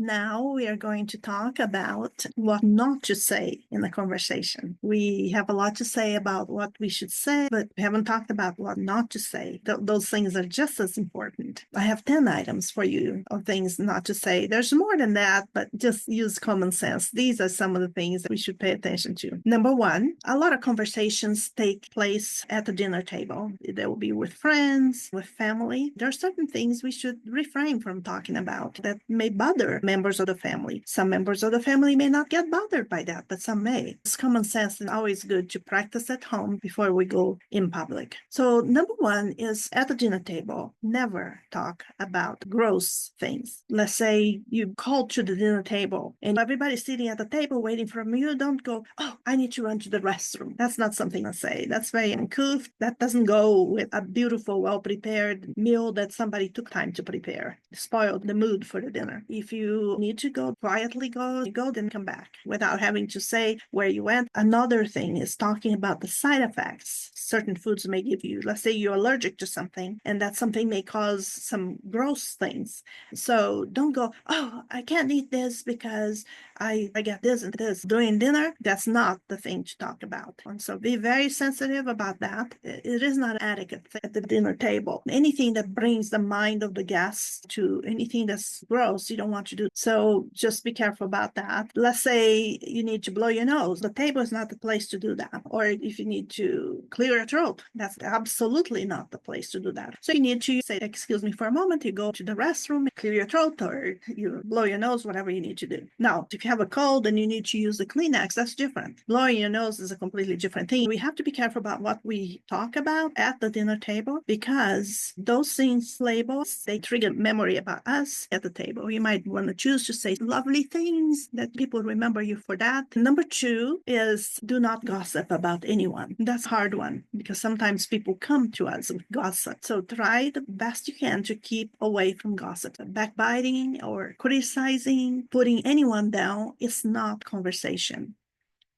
Now we are going to talk about what not to say in a conversation. We have a lot to say about what we should say, but we haven't talked about what not to say. Those things are just as important. I have 10 items for you of things not to say. There's more than that, but just use common sense. These are some of the things that we should pay attention to. Number one, a lot of conversations take place at the dinner table. They will be with friends, with family. There are certain things we should refrain from talking about that may bother members of the family. Some members of the family may not get bothered by that, but some may. It's common sense and always good to practice at home before we go in public. So number one is at the dinner table, never talk about gross things. Let's say you call to the dinner table and everybody's sitting at the table waiting for you. Don't go, oh, I need to run to the restroom. That's not something to say. That's very uncouth. That doesn't go with a beautiful, well-prepared meal that somebody took time to prepare. Spoil the mood for the dinner. If you need to go, quietly go, then come back without having to say where you went. Another thing is talking about the side effects certain foods may give you. Let's say you're allergic to something and that something may cause some gross things. So don't go, oh, I can't eat this because I get this and this during dinner. That's not the thing to talk about. And so be very sensitive about that. It is not etiquette at the dinner table. Anything that brings the mind of the guests to anything that's gross, you don't want to do. So just be careful about that. Let's say you need to blow your nose. The table is not the place to do that. Or if you need to clear your throat, that's absolutely not the place to do that. So you need to say, excuse me for a moment, you go to the restroom, clear your throat, or you blow your nose, whatever you need to do. Now, if you have a cold and you need to use the Kleenex, that's different. Blowing your nose is a completely different thing. We have to be careful about what we talk about at the dinner table because those things labels, they trigger memory about us at the table. You might want to choose to say lovely things that people remember you for that. Number two is do not gossip about anyone. That's a hard one because sometimes people come to us with gossip. So try the best you can to keep away from gossip. Backbiting or criticizing, putting anyone down is not conversation.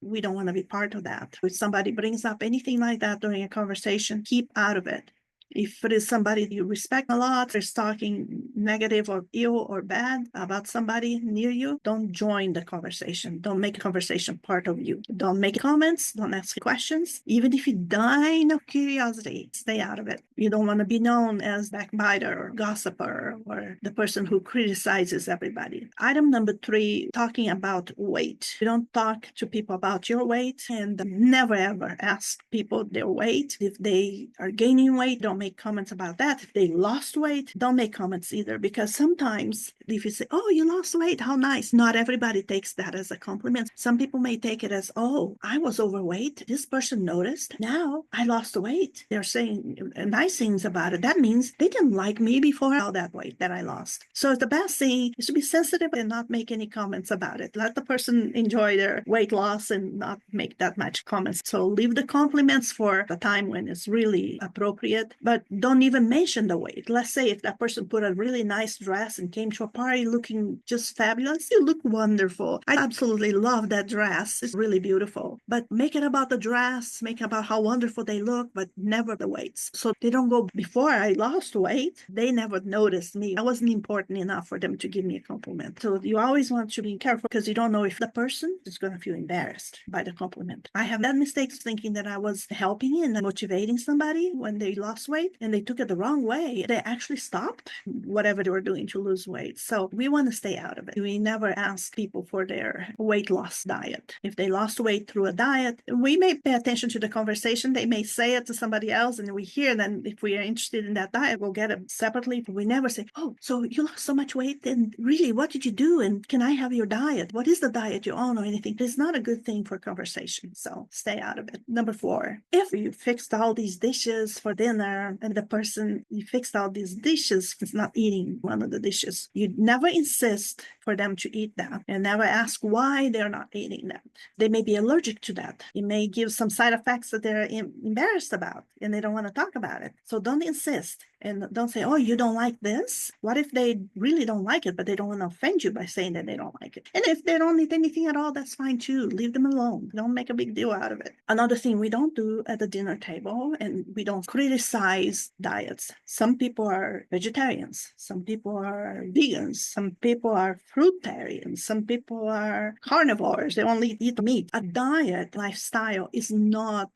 We don't want to be part of that. If somebody brings up anything like that during a conversation, keep out of it. If it is somebody you respect a lot, is talking negative or ill or bad about somebody near you, don't join the conversation. Don't make a conversation part of you. Don't make comments. Don't ask questions. Even if you die of curiosity, stay out of it. You don't want to be known as backbiter or gossiper or the person who criticizes everybody. Item number three, talking about weight. You don't talk to people about your weight and never ever ask people their weight. If they are gaining weight, don't make comments about that. If they lost weight, don't make comments either, because sometimes if you say, oh, you lost weight, how nice. Not everybody takes that as a compliment. Some people may take it as, oh, I was overweight. This person noticed. Now I lost weight. They're saying nice things about it. That means they didn't like me before all that weight that I lost. So the best thing is to be sensitive and not make any comments about it. Let the person enjoy their weight loss and not make that much comments. So leave the compliments for the time when it's really appropriate. But don't even mention the weight. Let's say if that person put a really nice dress and came to a party looking just fabulous, you look wonderful. I absolutely love that dress. It's really beautiful. But make it about the dress, make it about how wonderful they look, but never the weights. So they don't go, before I lost weight, they never noticed me. I wasn't important enough for them to give me a compliment. So you always want to be careful because you don't know if the person is going to feel embarrassed by the compliment. I have had mistakes thinking that I was helping and motivating somebody when they lost weight and they took it the wrong way. They actually stopped whatever they were doing to lose weight. So we want to stay out of it. We never ask people for their weight loss diet. If they lost weight through a diet, we may pay attention to the conversation. They may say it to somebody else and we hear them. If we are interested in that diet, we'll get it separately. But we never say, oh, so you lost so much weight and really, what did you do? And can I have your diet? What is the diet you're on or anything? It's not a good thing for conversation. So stay out of it. Number four, if you fixed all these dishes for dinner and the person you fixed all these dishes is not eating one of the dishes, you never insist for them to eat that and never ask why they're not eating that. They may be allergic to that. It may give some side effects that they're embarrassed about and they don't want to talk about it. So don't insist. And don't say, oh, you don't like this? What if they really don't like it, but they don't want to offend you by saying that they don't like it? And if they don't eat anything at all, that's fine too. Leave them alone. Don't make a big deal out of it. Another thing we don't do at the dinner table, and we don't criticize diets. Some people are vegetarians. Some people are vegans. Some people are fruitarians. Some people are carnivores. They only eat meat. A diet lifestyle is not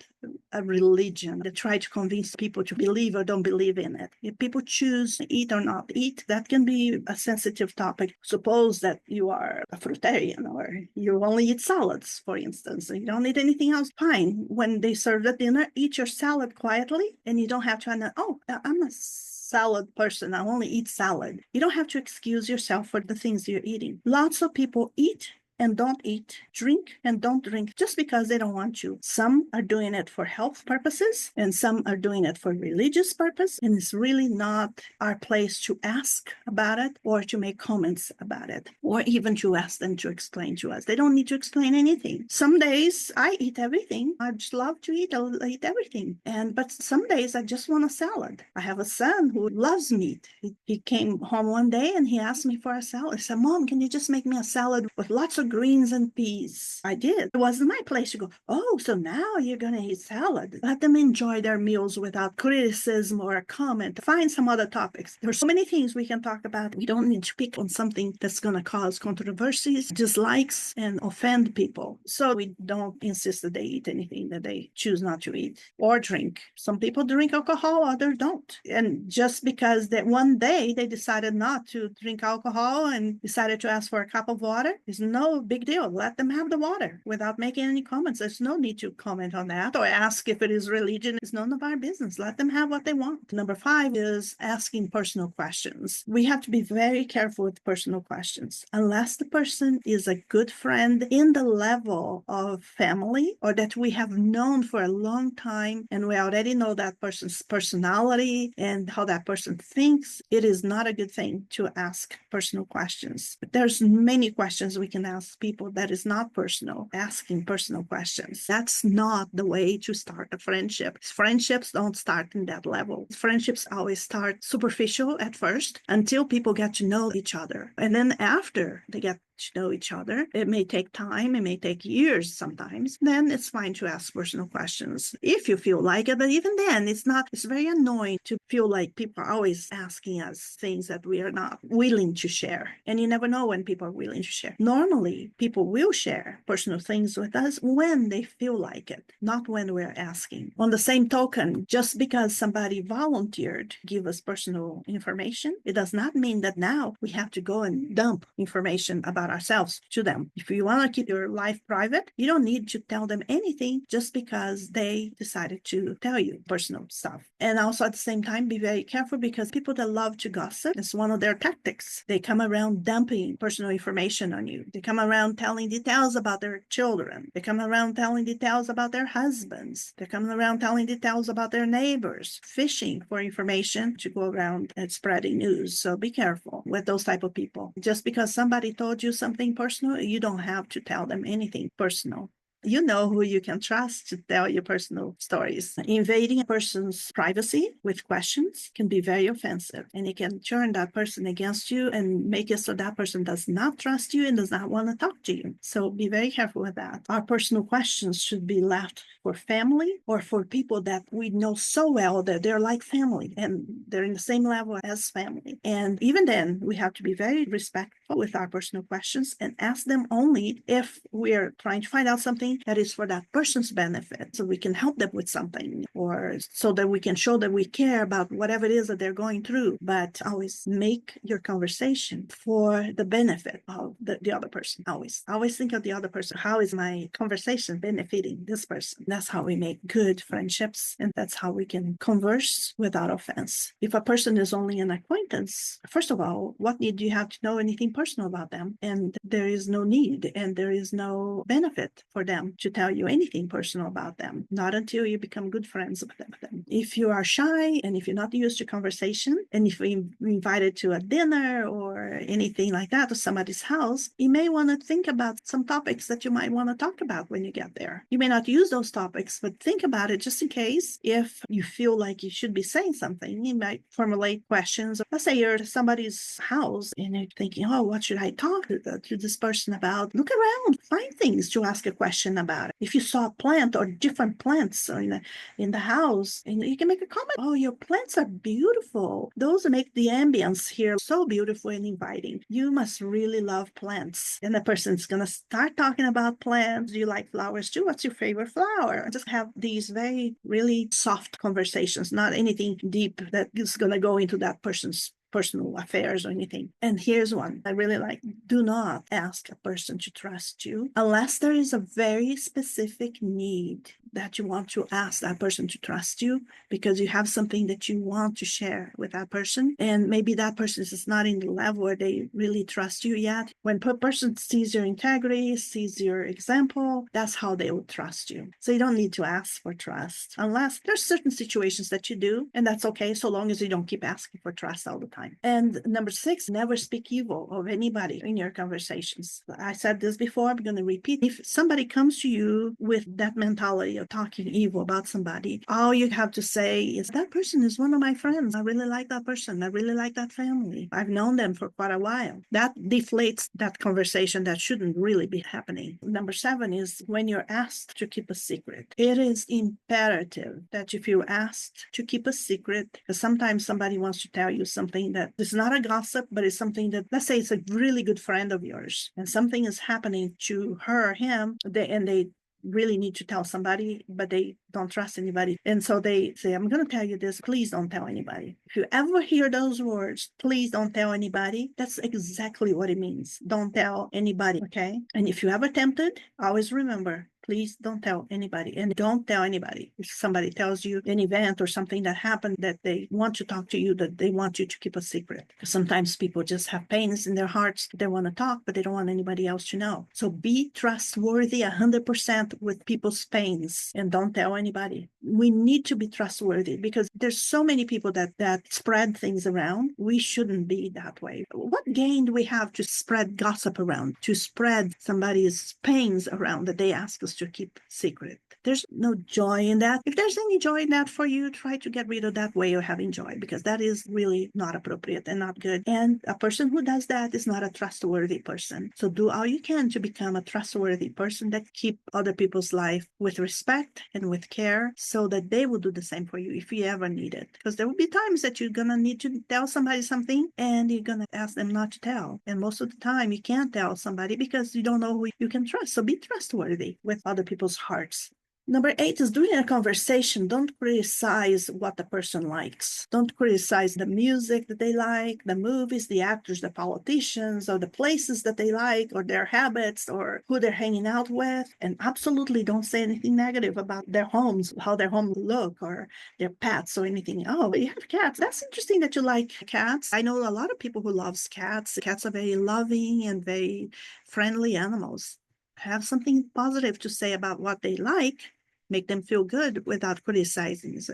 a religion that try to convince people to believe or don't believe in it. If people choose to eat or not eat, that can be a sensitive topic. Suppose that you are a fruitarian or you only eat salads, for instance, and you don't eat anything else. Fine. When they serve the dinner, eat your salad quietly, and you don't have to, oh, I'm a salad person. I only eat salad. You don't have to excuse yourself for the things you're eating. Lots of people eat and don't eat, drink and don't drink just because they don't want to. Some are doing it for health purposes and some are doing it for religious purpose. And it's really not our place to ask about it or to make comments about it or even to ask them to explain to us. They don't need to explain anything. Some days I eat everything. I just love to eat. I'll eat everything. But some days I just want a salad. I have a son who loves meat. He came home one day and he asked me for a salad. I said, Mom, can you just make me a salad with lots of greens and peas? I did. It wasn't my place to go, oh, so now you're going to eat salad. Let them enjoy their meals without criticism or comment. Find some other topics. There's so many things we can talk about. We don't need to pick on something that's going to cause controversies, dislikes, and offend people. So we don't insist that they eat anything that they choose not to eat or drink. Some people drink alcohol, others don't. And just because that one day they decided not to drink alcohol and decided to ask for a cup of water, is no big deal. Let them have the water without making any comments. There's no need to comment on that or ask if it is religion. It's none of our business. Let them have what they want. Number 5 is asking personal questions. We have to be very careful with personal questions. Unless the person is a good friend in the level of family or that we have known for a long time and we already know that person's personality and how that person thinks, it is not a good thing to ask personal questions. But there's many questions we can ask people that is not personal. Asking personal questions, that's not the way to start a friendship. Friendships don't start in that level. Friendships always start superficial at first until people get to know each other. And then after they get to know each other, it may take time, it may take years sometimes, then it's fine to ask personal questions if you feel like it. But even then, it's very annoying to feel like people are always asking us things that we are not willing to share. And you never know when people are willing to share. Normally, people will share personal things with us when they feel like it, not when we're asking. On the same token, just because somebody volunteered to give us personal information, it does not mean that now we have to go and dump information about ourselves to them. If you want to keep your life private, you don't need to tell them anything just because they decided to tell you personal stuff. And also at the same time, be very careful because people that love to gossip, it's one of their tactics. They come around dumping personal information on you. They come around telling details about their children. They come around telling details about their husbands. They're coming around telling details about their neighbors, fishing for information to go around and spreading news. So be careful with those type of people. Just because somebody told you something personal, you don't have to tell them anything personal. You know who you can trust to tell you personal stories. Invading a person's privacy with questions can be very offensive, and it can turn that person against you and make it so that person does not trust you and does not want to talk to you. So be very careful with that. Our personal questions should be left for family or for people that we know so well that they're like family and they're in the same level as family. And even then, we have to be very respectful with our personal questions and ask them only if we're trying to find out something that is for that person's benefit, so we can help them with something or so that we can show that we care about whatever it is that they're going through. But always make your conversation for the benefit of the other person. Always think of the other person. How is my conversation benefiting this person? That's how we make good friendships, and that's how we can converse without offense. If a person is only an acquaintance, first of all, what need do you have to know anything personal about them? And there is no need and there is no benefit for them them to tell you anything personal about them, not until you become good friends with them. If you are shy and if you're not used to conversation, and if you're invited to a dinner or anything like that to somebody's house, you may want to think about some topics that you might want to talk about when you get there. You may not use those topics, but think about it just in case. If you feel like you should be saying something, you might formulate questions. Let's say you're at somebody's house and you're thinking, oh, what should I talk to this person about? Look around, find things to ask a question about. If you saw a plant or different plants in the house, and you can make a comment, oh, your plants are beautiful. Those make the ambience here so beautiful and inviting. You must really love plants. And the person's going to start talking about plants. Do you like flowers too? What's your favorite flower? Just have these very, really soft conversations, not anything deep that is going to go into that person's personal affairs or anything. And here's one I really like. Do not ask a person to trust you unless there is a very specific need that you want to ask that person to trust you, because you have something that you want to share with that person. And maybe that person is not in the level where they really trust you yet. When a person sees your integrity, sees your example, that's how they will trust you. So you don't need to ask for trust unless there's certain situations that you do, and that's okay, so long as you don't keep asking for trust all the time. And number 6, never speak evil of anybody in your conversations. I said this before, I'm going to repeat. If somebody comes to you with that mentality of talking evil about somebody, all you have to say is, that person is one of my friends. I really like that person. I really like that family. I've known them for quite a while. That deflates that conversation that shouldn't really be happening. Number 7 is when you're asked to keep a secret. It is imperative that if you're asked to keep a secret, because sometimes somebody wants to tell you something that is not a gossip, but it's something that, let's say it's a really good friend of yours, and something is happening to her or him, and they really need to tell somebody, but they don't trust anybody. And so they say, I'm going to tell you this, please don't tell anybody. If you ever hear those words, please don't tell anybody, that's exactly what it means. Don't tell anybody, okay? And if you ever tempted, always remember, please don't tell anybody. And don't tell anybody. If somebody tells you an event or something that happened that they want to talk to you, that they want you to keep a secret. Because sometimes people just have pains in their hearts. They want to talk, but they don't want anybody else to know. So be trustworthy 100% with people's pains and don't tell anybody. We need to be trustworthy because there's so many people that spread things around. We shouldn't be that way. What gain do we have to spread gossip around, to spread somebody's pains around that they ask us to keep secret? There's no joy in that. If there's any joy in that for you, try to get rid of that way of having joy, because that is really not appropriate and not good. And a person who does that is not a trustworthy person. So do all you can to become a trustworthy person that keep other people's life with respect and with care, so that they will do the same for you if you ever need it. Because there will be times that you're going to need to tell somebody something and you're going to ask them not to tell. And most of the time you can't tell somebody because you don't know who you can trust. So be trustworthy with other people's hearts. Number 8 is, during a conversation, don't criticize what the person likes. Don't criticize the music that they like, the movies, the actors, the politicians, or the places that they like, or their habits, or who they're hanging out with. And absolutely don't say anything negative about their homes, how their homes look, or their pets, or anything. Oh, you have cats. That's interesting that you like cats. I know a lot of people who loves cats. Cats are very loving and very friendly animals. Have something positive to say about what they like. Make them feel good without criticizing. Say,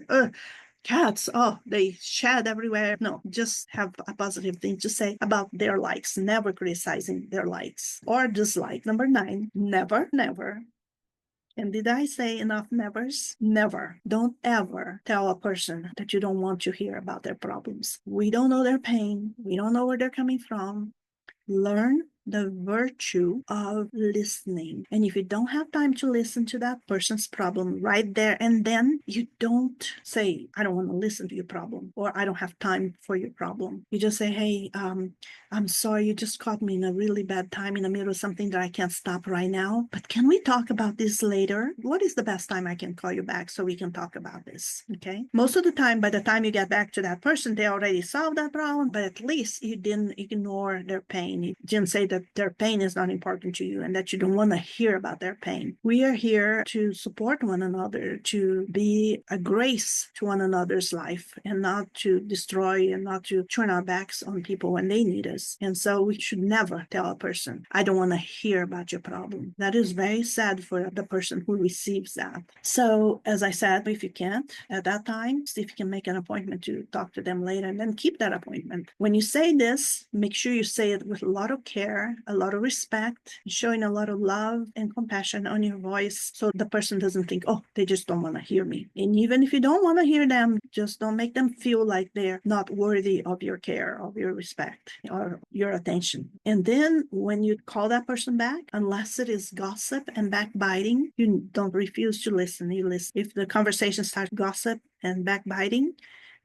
cats, oh, they shed everywhere. No, just have a positive thing to say about their likes, never criticizing their likes or dislike. Number 9, never, never. And did I say enough nevers? Never. Don't ever tell a person that you don't want to hear about their problems. We don't know their pain. We don't know where they're coming from. Learn the virtue of listening. And if you don't have time to listen to that person's problem right there and then, you don't say, I don't want to listen to your problem, or I don't have time for your problem. You just say, hey, I'm sorry, you just caught me in a really bad time in the middle of something that I can't stop right now, but can we talk about this later? What is the best time I can call you back so we can talk about this? Okay. Most of the time, by the time you get back to that person, they already solved that problem, but at least you didn't ignore their pain. You didn't say that their pain is not important to you and that you don't want to hear about their pain. We are here to support one another, to be a grace to one another's life, and not to destroy and not to turn our backs on people when they need us. And so we should never tell a person, I don't want to hear about your problem. That is very sad for the person who receives that. So as I said, if you can't at that time, see if you can make an appointment to talk to them later, and then keep that appointment. When you say this, make sure you say it with a lot of care, a lot of respect, showing a lot of love and compassion on your voice, so the person doesn't think, oh, they just don't want to hear me. And even if you don't want to hear them, just don't make them feel like they're not worthy of your care, of your respect, or your attention. And then when you call that person back, unless it is gossip and backbiting, you don't refuse to listen. You listen. If the conversation starts gossip and backbiting,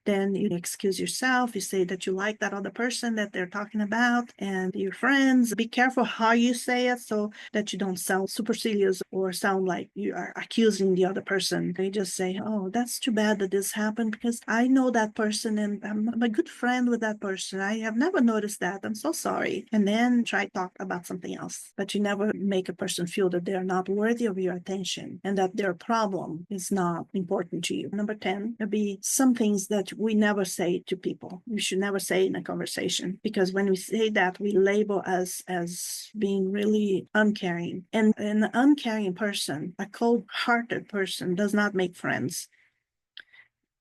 then you excuse yourself. You say that you like that other person that they're talking about and your friends. Be careful how you say it so that you don't sound supercilious or sound like you are accusing the other person. They just say, oh, that's too bad that this happened because I know that person and I'm a good friend with that person. I have never noticed that. I'm so sorry. And then try to talk about something else. But you never make a person feel that they're not worthy of your attention and that their problem is not important to you. Number 10 would be some things that we never say to people. We should never say in a conversation, because when we say that, we label us as being really uncaring. And an uncaring person, a cold-hearted person, does not make friends.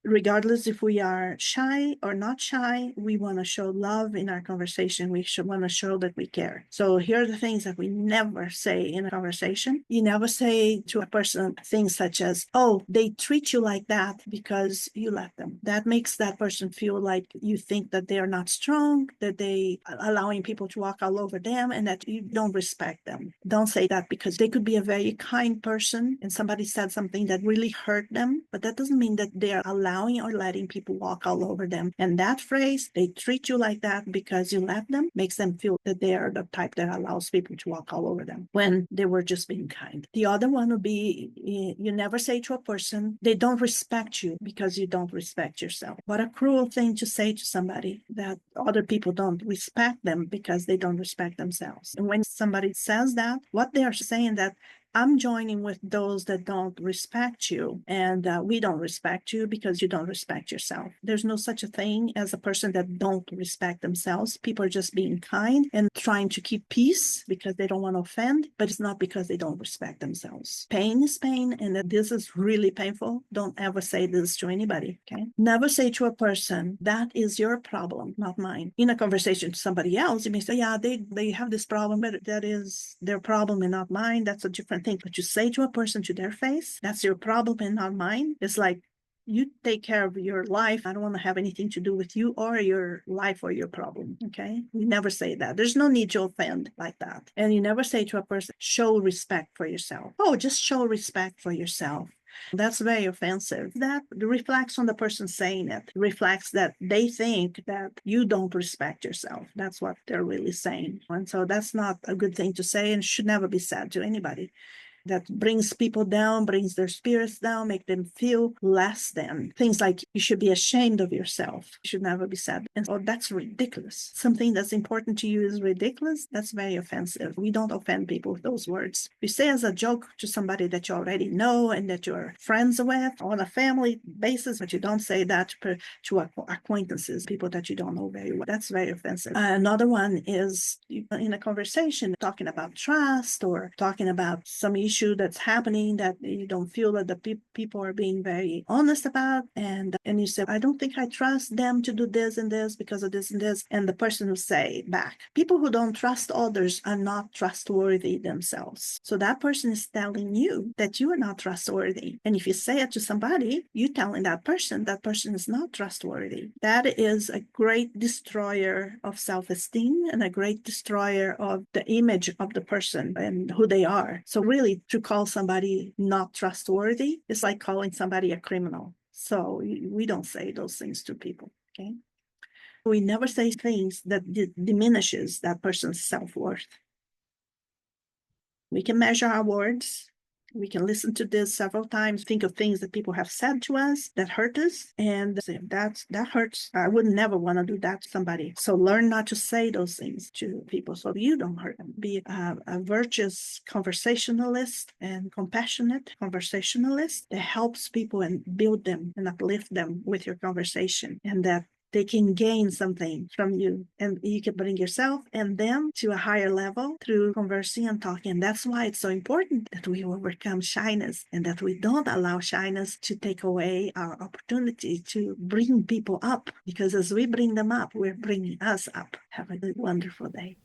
Regardless if we are shy or not shy, we want to show love in our conversation. We should want to show that we care. So here are the things that we never say in a conversation. You never say to a person things such as, oh, they treat you like that because you let them. That makes that person feel like you think that they are not strong, that they are allowing people to walk all over them, and that you don't respect them. Don't say that, because they could be a very kind person and somebody said something that really hurt them, but that doesn't mean that they're allowing or letting people walk all over them. And that phrase, they treat you like that because you let them, makes them feel that they are the type that allows people to walk all over them when they were just being kind. The other one would be, you never say to a person, they don't respect you because you don't respect yourself. What a cruel thing to say to somebody, that other people don't respect them because they don't respect themselves. And when somebody says that, what they are saying that I'm joining with those that don't respect you, and we don't respect you because you don't respect yourself. There's no such a thing as a person that don't respect themselves. People are just being kind and trying to keep peace because they don't want to offend, but it's not because they don't respect themselves. Pain is pain, and that this is really painful. Don't ever say this to anybody, okay? Never say to a person, that is your problem, not mine. In a conversation to somebody else, you may say, yeah, they have this problem, but that is their problem and not mine. That's a different thing. But you say to a person to their face, that's your problem and not mine. It's like, you take care of your life. I don't want to have anything to do with you or your life or your problem. Okay. We never say that. There's no need to offend like that. And you never say to a person, show respect for yourself. Oh, just show respect for yourself. That's very offensive. That reflects on the person saying it. It reflects that they think that you don't respect yourself. That's what they're really saying. And so that's not a good thing to say and should never be said to anybody. That brings people down, brings their spirits down, make them feel less than. Things like, you should be ashamed of yourself, should never be said. And oh, that's ridiculous. Something that's important to you is ridiculous. That's very offensive. We don't offend people with those words. You say as a joke to somebody that you already know and that you're friends with on a family basis, but you don't say that to acquaintances, people that you don't know very well. That's very offensive. Another one is in a conversation talking about trust or talking about some issue that's happening that you don't feel that the people are being very honest about, and you say, I don't think I trust them to do this and this because of this and this, and the person will say back, people who don't trust others are not trustworthy themselves. So that person is telling you that you are not trustworthy, and if you say it to somebody, you're telling that person is not trustworthy. That is a great destroyer of self-esteem and a great destroyer of the image of the person and who they are. So really, to call somebody not trustworthy is like calling somebody a criminal. So we don't say those things to people, okay? We never say things that diminishes that person's self-worth. We can measure our words, We can listen to this several times, think of things that people have said to us that hurt us, and say, that hurts. I would never want to do that to somebody. So learn not to say those things to people so you don't hurt them. Be a virtuous conversationalist and compassionate conversationalist that helps people and build them and uplift them with your conversation, and that they can gain something from you, and you can bring yourself and them to a higher level through conversing and talking. And that's why it's so important that we overcome shyness, and that we don't allow shyness to take away our opportunity to bring people up, because as we bring them up, we're bringing us up. Have a wonderful day.